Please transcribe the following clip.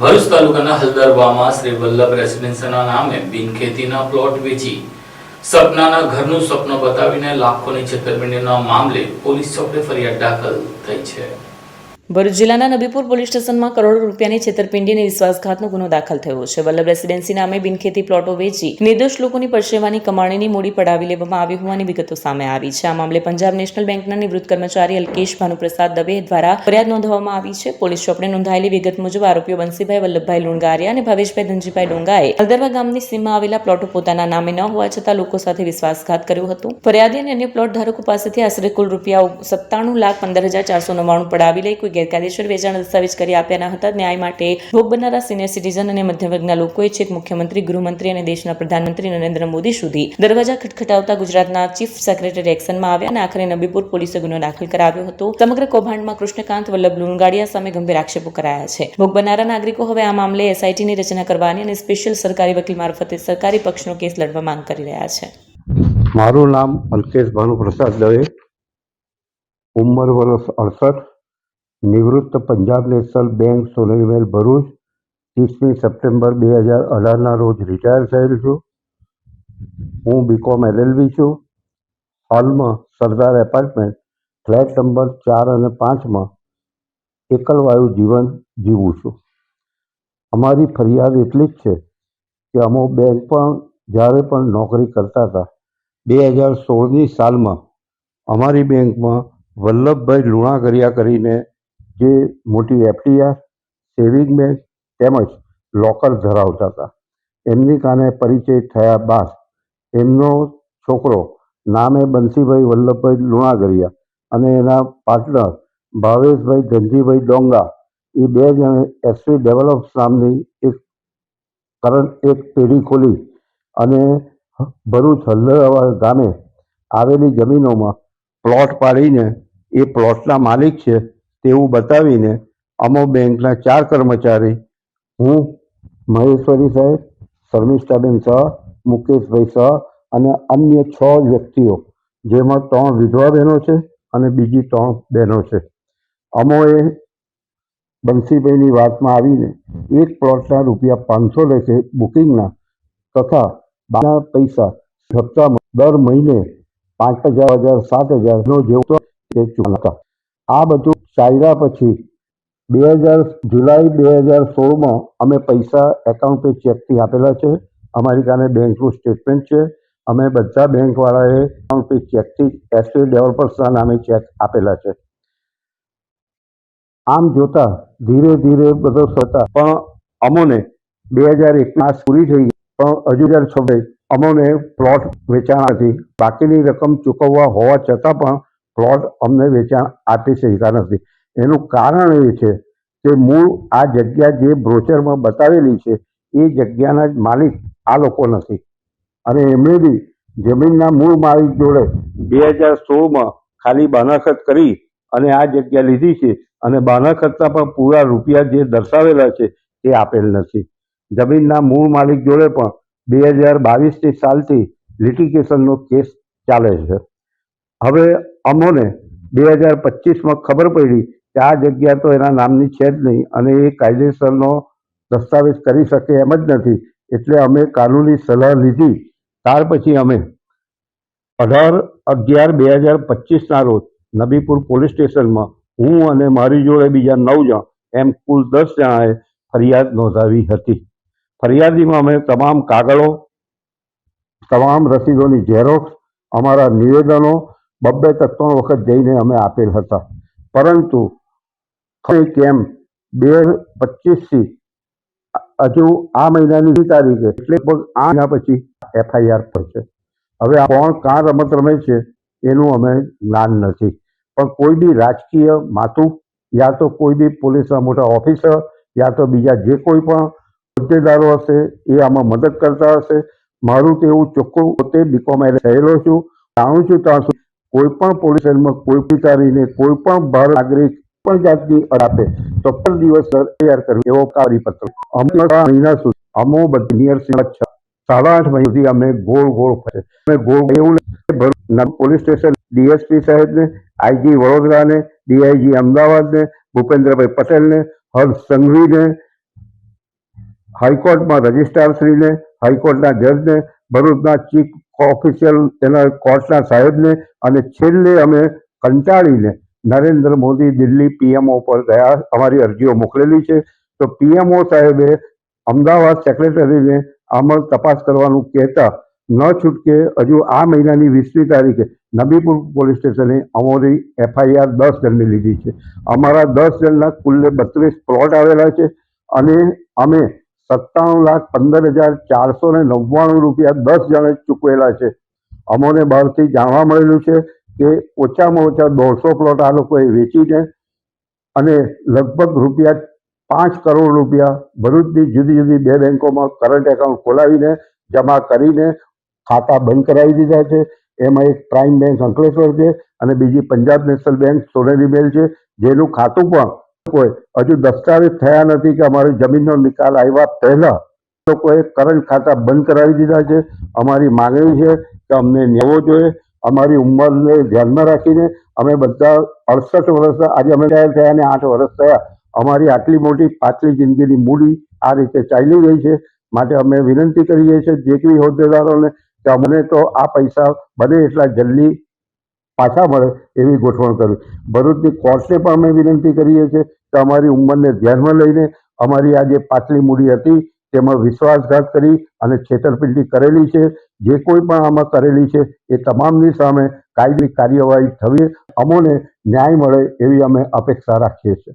ભરૂચ તાલુકાના હલદરવામાં શ્રી વલ્લભ રેસિડેન્સીના નામે બિનખેતીના પ્લોટ વેચી સપનાના ઘરનું સપનું બતાવીને લાખોની છેતરપિંડીના મામલે પોલીસ ચોકે ફરિયાદ દાખલ થઈ છે। ભરૂચ જિલ્લાના નબીપુર પોલીસ સ્ટેશનમાં કરોડો રૂપિયાની છેતરપિંડી અને વિશ્વાસઘાતનો ગુનો દાખલ થયો છે। વલ્લભ રેસિડેન્સી નામે બિનખેતી પ્લોટો વેચી નિર્દોષ લોકોની પરસેવાની કમાણીની મૂડી પડાવી લેવામાં આવી હોવાની વિગતો સામે આવી છે। આ મામલે પંજાબ નેશનલ બેંકના નિવૃત્ત કર્મચારી અલ્કેશ ભાનુપ્રસાદ દવે દ્વારા ફરિયાદ નોંધવામાં આવી છે। પોલીસ ચોપડે નોંધાયેલી વિગત મુજબ આરોપીઓ બંસીભાઈ વલ્લભભાઈ લુણગારિયા અને ભાવેશભાઈ ધનજીભાઈ ડોંગાએ હલદરવા ગામની સીમમાં આવેલા પ્લોટો પોતાના નામે ન હોવા છતાં લોકો સાથે વિશ્વાસઘાત કર્યો હતો। ફરિયાદી અને અન્ય પ્લોટ ધારકો પાસેથી આશરે કુલ ₹97,15,499 પડાવી લઈ કોઈ ગેરકાયદેસર વેચાણ દસ્તાવેજ કરી આપ્યા ન હતા। ન્યાય માટે ભોગ બનનારા સિનિયર સિટીઝન અને મધ્યમ વર્ગના લોકોએ છેક મુખ્યમંત્રી, ગૃહમંત્રી અને દેશના પ્રધાનમંત્રી નરેન્દ્ર મોદી સુધી દરવાજા ખટખટાવતા ગુજરાતના ચીફ સેક્રેટરી એક્શનમાં આવ્યા અને આખરે નબીપુર પોલીસે ગુનો દાખલ કરાવ્યો હતો। સમગ્ર કૌભાંડમાં કૃષ્ણકાંત વલ્લભ લુણગાડિયા સામે ગંભીર આક્ષેપો કરાયા છે। ભોગ બનનારા નાગરિકો હવે આ મામલે એસઆઈટીની રચના કરવાની અને સ્પેશિયલ સરકારી વકીલ મારફતે સરકારી પક્ષનો કેસ લડવા માંગ કરી રહ્યા છે। મારું નામ અલ્કેશ ભાનુપ્રસાદ દવે, ઉંમર વર્ષ 68, નિવૃત્ત પંજાબ નેશનલ બેંક સોનેરીમેલ ભરૂચ, 30મી સપ્ટેમ્બર 2018ના રોજ રિટાયર થયેલ છું। હું બીકોમ LLB છું। હાલમાં સરદાર એપાર્ટમેન્ટ ફ્લેટ નંબર 4 અને 5માં એકલવાયુ જીવન જીવું છું। અમારી ફરિયાદ એટલી જ છે કે અમે બેંકમાં જ્યારે પણ નોકરી કરતા હતા 2016ની સાલમાં અમારી બેંકમાં વલ્લભભાઈ લુણાગરિયા કરીને જે મોટી FDR, સેવિંગ બેંક તેમજ લોકર ધરાવતા હતા, એમની કાને પરિચય થયા બાદ એમનો છોકરો નામે બંસીભાઈ વલ્લભભાઈ લુણાગરિયા અને એના પાર્ટનર ભાવેશભાઈ ધનજીભાઈ ડોંગા એ બે જણે SV ડેવલપ્સ નામની એક પેઢી ખોલી અને ભરૂચ હલદરવા ગામે આવેલી જમીનોમાં પ્લોટ પાડીને એ પ્લોટના માલિક છે તેવું બતાવીને અમો બેંકના 4 કર્મચારી, હું, મહેશ્વરી સાહેબ, શર્મિષ્ઠાબેન શાહ, મુકેશભાઈ શાહ અને અન્ય 6 વ્યક્તિઓ, જેમાં 3 વિધવા બહેનો છે અને બીજી 3 બહેનો છે, અમોએ બંસીભાઈની વાતમાં આવીને એક પ્લોટના ₹500 લેખે બુકિંગના તથા બાના પૈસા હપ્તામાં દર મહિને 5,000, 7,000નો જેવો તે ચૂકવતા। આ બધું ચાલ્યા પછી જુલાઈ 2016માં અમે પૈસા એકાઉન્ટ પે ચેકથી આપેલા છે। અમારી કાને બેંકનું સ્ટેટમેન્ટ છે। અમે બધા બેંકવાળાએ એકાઉન્ટ પે ચેકથી SV ડેવલપર્સના નામે ચેક આપેલા છે। આમ જોતા ધીરે ધીરે બધો થતા પણ અમોને 2001 પૂરી થઈ ગઈ પણ હજુ 2026 અમોને પ્લોટ વેચાણથી બાકીની રકમ ચૂકવવા હોવા છતાં પણ પ્લોટ અમને વેચાણ આપી શક્યા નથી। એનું કારણ એ છે કે મૂળ આ જગ્યા જે બ્રોચરમાં બતાવેલી છે એ જગ્યાના જ માલિક આ લોકો નથી અને એમણે બી જમીનના મૂળ માલિક જોડે 2016માં ખાલી બાનાખત કરી અને આ જગ્યા લીધી છે અને બાનાખતના પણ પૂરા રૂપિયા જે દર્શાવેલા છે તે આપેલ નથી। જમીનના મૂળ માલિક જોડે પણ 2022ની સાલથી લિટિગેશનનો કેસ ચાલે છે। હવે અમોને 2025માં ખબર પડી કે આ જગ્યા તો એના નામની છે જ નહીં અને એ કાયદેસરનો દસ્તાવેજ કરી શકે એમ જ નથી, એટલે અમે કાનૂની સલાહ લીધી। ત્યાર પછી અમે 18/11/2025ના રોજ નબીપુર પોલીસ સ્ટેશનમાં હું અને મારી જોડે બીજા 9 જણ એમ કુલ 10 જણાએ ફરિયાદ નોંધાવી હતી। ફરિયાદીમાં અમે તમામ કાગળો, તમામ રસીદોની ઝેરોક્સ, અમારા નિવેદનો 2-3 વખત જઈને અમે આપેલ હતા, પરંતુ કેમ 2025થી હજુ આ મહિનાની તારીખે એટલે 8 મહિના પછી FIR પર છે। હવે કોણ કાં રમત રમે છે એનું અમે જ્ઞાન નથી, પણ કોઈ બી રાજકીય માથું યા તો કોઈ બી પોલીસના મોટા ઓફિસર યા તો બીજા જે કોઈ પણ હોદ્દેદારો હશે એ આમાં મદદ કરતા હશે। મારું તો એવું ચોખ્ખું, પોતે બીકોમ થયેલો છું, જાણું છું ત્યાં સુધી કોઈ પણ પોલીસ સ્ટેશનમાં કોઈ અધિકારીને કોઈ પણ ભારત નાગરિક પણ જાતની આપે તો પર દિવસ તૈયાર કરવી એવો કાગળપત્ર અમે મહિના સુધી અમો બધી 8.5 મહિના સુધી અમે ગોળ ફરે એવું પોલીસ સ્ટેશન DSP સાહેબને, IG વડોદરાને, DIG અમદાવાદને, ભૂપેન્દ્રભાઈ પટેલને, હર્ષ સંઘવીને હાઈકોર્ટમાં રજિસ્ટ્રારશ્રીને, હાઈકોર્ટના જજને, ભરૂચના ચીફ ઓફિશિયલ એના કોર્ટના સાહેબને અને છેલ્લે અમે કંટાળીને નરેન્દ્ર મોદી દિલ્હી પીએમઓ પર ગયા, અમારી અરજીઓ મોકલેલી છે. તો પીએમઓ સાહેબે અમદાવાદ સેક્રેટરીને આમાં તપાસ કરવાનું કહેતા ન છૂટકે હજુ આ મહિનાની 20મી તારીખે નબીપુર પોલીસ સ્ટેશને અમારી FIR 10 જણની લીધી છે. અમારા 10 જણના કુલ્લે 32 પ્લોટ આવેલા છે અને અમે 57,15,499 રૂપિયા 10 જણે ચૂકવેલા છે. અમોને બહારથી જાણવા મળેલું છે કે ઓછામાં ઓછા 150 પ્લોટ આ લોકોએ વેચીને અને લગભગ રૂપિયા 5 કરોડ રૂપિયા ભરૂચની જુદી જુદી 2 બેંકોમાં કરંટ એકાઉન્ટ ખોલાવીને જમા કરીને ખાતા બંધ કરાવી દીધા છે. એમાં એક પ્રાઇમ બેંક અંકલેશ્વર છે અને બીજી પંજાબ નેશનલ બેંક સોનેરી બેલ છે, જેનું ખાતું પણ કોઈ હજુ દસ્તાવેજ થયા નથી કે અમારી જમીનનો નિકાલ આવ્યા પહેલા લોકોએ કરંટ ખાતા બંધ કરાવી દીધા છે. અમારી માંગણી છે કે અમને ન્યાય જોઈએ. અમારી ઉંમરને ધ્યાનમાં રાખીને અમે બધા 68 વર્ષ આજે અમે રિટાયર થયા અને 8 વર્ષ થયા. અમારી આટલી મોટી પાછલી જિંદગીની મૂડી આ રીતે ચાલી રહી છે. માટે અમે વિનંતી કરીએ છીએ જે કોઈ હોદ્દેદારોને કે અમને તો આ પૈસા બને એટલા જલ્દી પાછા મળે એવી ગોઠવણ કરવી. ભરૂચની કોર્ટને પણ અમે વિનંતી કરીએ છીએ કે અમારી ઉંમરને ધ્યાનમાં લઈને અમારી આ જે પાછલી મૂડી હતી તેમાં વિશ્વાસઘાત કરી અને છેતરપિંડી કરેલી છે. જે કોઈ પણ આમાં કરેલી છે એ તમામની સામે કાયદેસર કાર્યવાહી થવી, અમોને ન્યાય મળે એવી અમે અપેક્ષા રાખીએ છીએ.